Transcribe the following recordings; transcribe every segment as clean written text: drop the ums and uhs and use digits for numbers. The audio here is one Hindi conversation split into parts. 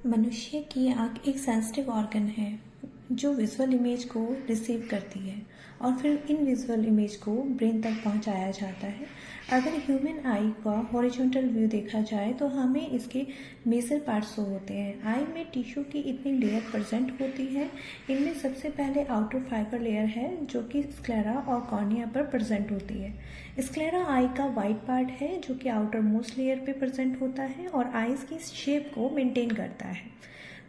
मनुष्य की आँख एक सेंसिटिव ऑर्गन है जो विजुअल इमेज को रिसीव करती है और फिर इन विजुअल इमेज को ब्रेन तक पहुंचाया जाता है। अगर ह्यूमन आई का हॉरिजॉन्टल व्यू देखा जाए तो हमें इसके मेजर पार्ट्स शो होते हैं। आई में टिश्यू की इतनी लेयर प्रेजेंट होती है। इनमें सबसे पहले आउटर फाइबर लेयर है जो कि स्क्लेरा और कॉर्निया पर प्रेजेंट होती है। स्क्लेरा आई का वाइट पार्ट है जो कि आउटर मोस्ट लेयर पे प्रेजेंट होता है और आईज की शेप को मेंटेन करता है।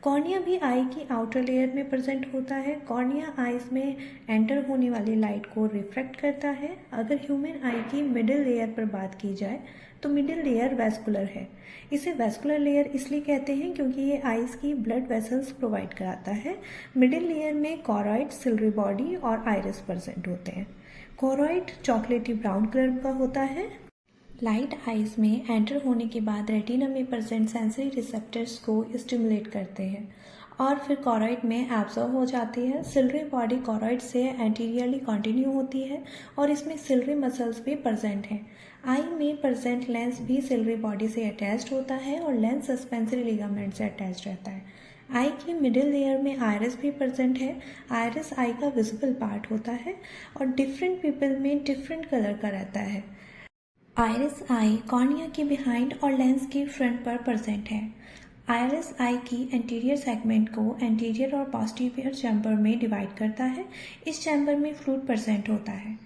कॉर्निया भी आई की आउटर लेयर में प्रेजेंट होता है। कॉर्निया आईज में एंटर होने वाली लाइट को रिफ्लेक्ट करता है। अगर ह्यूमन आई की मिडिल लेयर पर बात की जाए तो मिडिल लेयर वेस्कुलर है। इसे वेस्कुलर लेयर इसलिए कहते हैं क्योंकि ये आईज की ब्लड वेसल्स प्रोवाइड कराता है। मिडिल लेयर में कोरॉइड, सिल्वरी बॉडी और आइरिस प्रेजेंट होते हैं। कोरॉइड चॉकलेटी ब्राउन कलर का होता है। लाइट आइज में एंटर होने के बाद रेटिना में प्रेजेंट सेंसरी रिसेप्टर्स को स्टिमुलेट करते हैं और फिर कोरॉइड में एब्जॉर्ब हो जाती है। सिल्वरी बॉडी कोरॉइड से एंटीरियरली कंटिन्यू होती है और इसमें सिल्वरी मसल्स भी प्रेजेंट हैं। आई में प्रेजेंट लेंस भी सिल्वरी बॉडी से अटैच्ड होता है और लेंस सस्पेंसरी लिगामेंट से अटैच्ड रहता है। आई की मिडिल लेयर में आयरिस भी प्रेजेंट है। आयरिस आई का विजिबल पार्ट होता है और डिफरेंट पीपल में डिफरेंट कलर का रहता है। आइरिस आई कॉर्निया के बिहाइंड और लेंस के फ्रंट पर प्रेजेंट है। आइरिस आई की एंटीरियर सेगमेंट को एंटीरियर और पोस्टीरियर चैम्बर में डिवाइड करता है। इस चैम्बर में फ्लूइड प्रेजेंट होता है।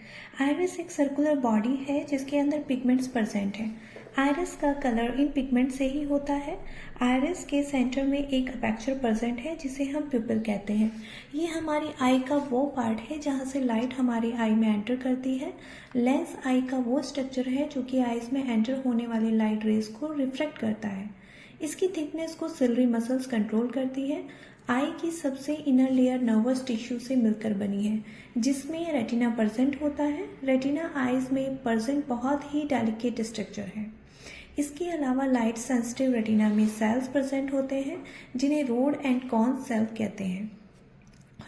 आइरिस एक सर्कुलर बॉडी है जिसके अंदर पिगमेंट्स प्रेजेंट है। आइरिस का कलर इन पिगमेंट से ही होता है। आइरिस के सेंटर में एक अपेक्चर प्रेजेंट है जिसे हम प्यूपिल कहते हैं। ये हमारी आई का वो पार्ट है जहाँ से लाइट हमारी आई में एंटर करती है। लेंस आई का वो स्ट्रक्चर है जो कि आईज में एंटर होने वाली लाइट रेज को रिफ्लेक्ट करता है। इसकी थिकनेस को सिल्वरी मसल्स कंट्रोल करती है। आई की सबसे इनर लेयर नर्वस टिश्यू से मिलकर बनी है जिसमें रेटिना प्रेजेंट होता है। रेटिना आईज में प्रेजेंट बहुत ही डेलिकेट स्ट्रक्चर है। इसके अलावा लाइट सेंसिटिव रेटिना में सेल्स प्रेजेंट होते हैं जिन्हें रोड एंड कॉन्स सेल कहते हैं।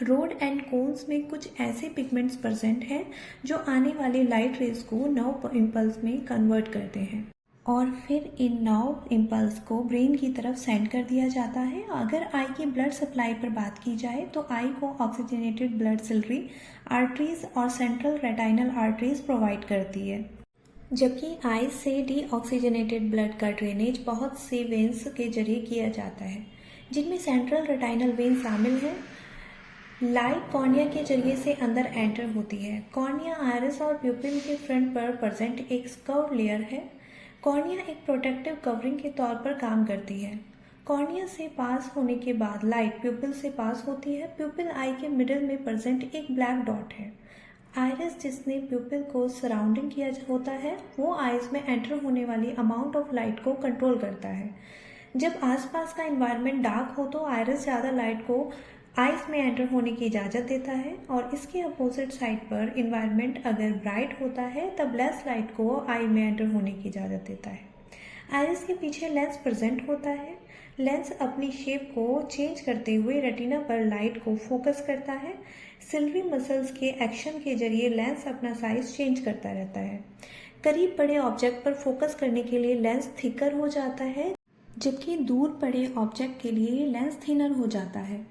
रोड एंड कोन्स में कुछ ऐसे पिगमेंट्स प्रेजेंट हैं जो आने वाली लाइट रेज को नर्व इम्पल्स में कन्वर्ट करते हैं और फिर इन नर्व इम्पल्स को ब्रेन की तरफ सेंड कर दिया जाता है। अगर आई की ब्लड सप्लाई पर बात की जाए तो आई को ऑक्सीजनेटेड ब्लड सिल्वरी आर्टरीज और सेंट्रल रेटाइनल आर्टरीज प्रोवाइड करती है, जबकि आई से डीऑक्सीजनेटेड ब्लड का ड्रेनेज बहुत से वेन्स के जरिए किया जाता है जिनमें सेंट्रल रेटाइनल वेन शामिल है। लाइट कॉर्निया के जरिए से अंदर एंटर होती है। कॉर्निया आइरिस और प्यूपिल के फ्रंट पर प्रेजेंट एक स्कर्व लेयर है। कॉर्निया एक प्रोटेक्टिव कवरिंग के तौर पर काम करती है। कॉर्निया से पास होने के बाद लाइट प्यूपिल से पास होती है। प्यूपिल आई के मिडिल में प्रेजेंट एक ब्लैक डॉट है। आइरिस जिसने प्यूपिल को सराउंडिंग किया होता है वो आइज में एंटर होने वाली अमाउंट ऑफ लाइट को कंट्रोल करता है। जब आसपास का एनवायरनमेंट डार्क हो तो आइरिस ज़्यादा लाइट को आइज में एंटर होने की इजाज़त देता है और इसके अपोजिट साइड पर एनवायरनमेंट अगर ब्राइट होता है तब लेस लाइट को आई में एंटर होने की इजाज़त देता है। आइरिस के पीछे लेंस प्रेजेंट होता है। लेंस अपनी शेप को चेंज करते हुए रेटिना पर लाइट को फोकस करता है। सिल्वरी मसल्स के एक्शन के जरिए लेंस अपना साइज चेंज करता रहता है। करीब पड़े ऑब्जेक्ट पर फोकस करने के लिए लेंस थिकर हो जाता है जबकि दूर पड़े ऑब्जेक्ट के लिए लेंस थिनर हो जाता है।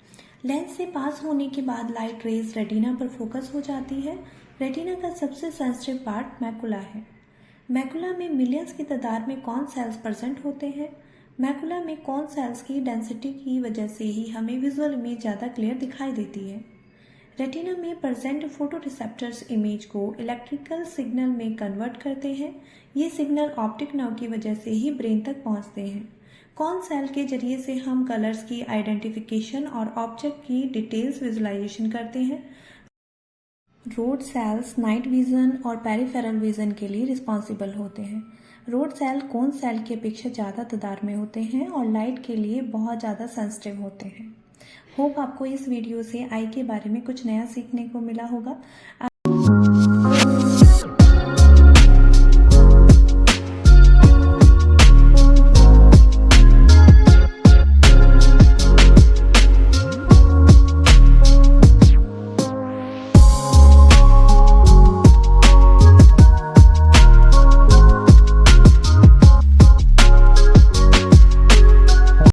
लेंस से पास होने के बाद लाइट रेज रेटिना पर फोकस हो जाती है। रेटिना का सबसे सेंसिटिव पार्ट मैकुला है। मैकुला में मिलियंस की तादाद में कॉन सेल्स प्रेजेंट होते हैं। मैकुला में कॉन सेल्स की डेंसिटी की वजह से ही हमें विजुअल इमेज ज़्यादा क्लियर दिखाई देती है। रेटिना में प्रेजेंट फोटो रिसेप्टर्स इमेज को इलेक्ट्रिकल सिग्नल में कन्वर्ट करते हैं। ये सिग्नल ऑप्टिक नर्व की वजह से ही ब्रेन तक पहुंचते हैं। कॉन सेल के जरिए से हम कलर्स की आइडेंटिफिकेशन और ऑब्जेक्ट की डिटेल्स विजुलाइजेशन करते हैं। रोड सेल्स नाइट विजन और पेरिफेरल विजन के लिए रिस्पॉन्सिबल होते हैं। रोड सेल कॉन सेल की अपेक्षा ज़्यादा तादाद में होते हैं और लाइट के लिए बहुत ज़्यादा सेंसिटिव होते हैं। होप आपको इस वीडियो से आई के बारे में कुछ नया सीखने को मिला होगा।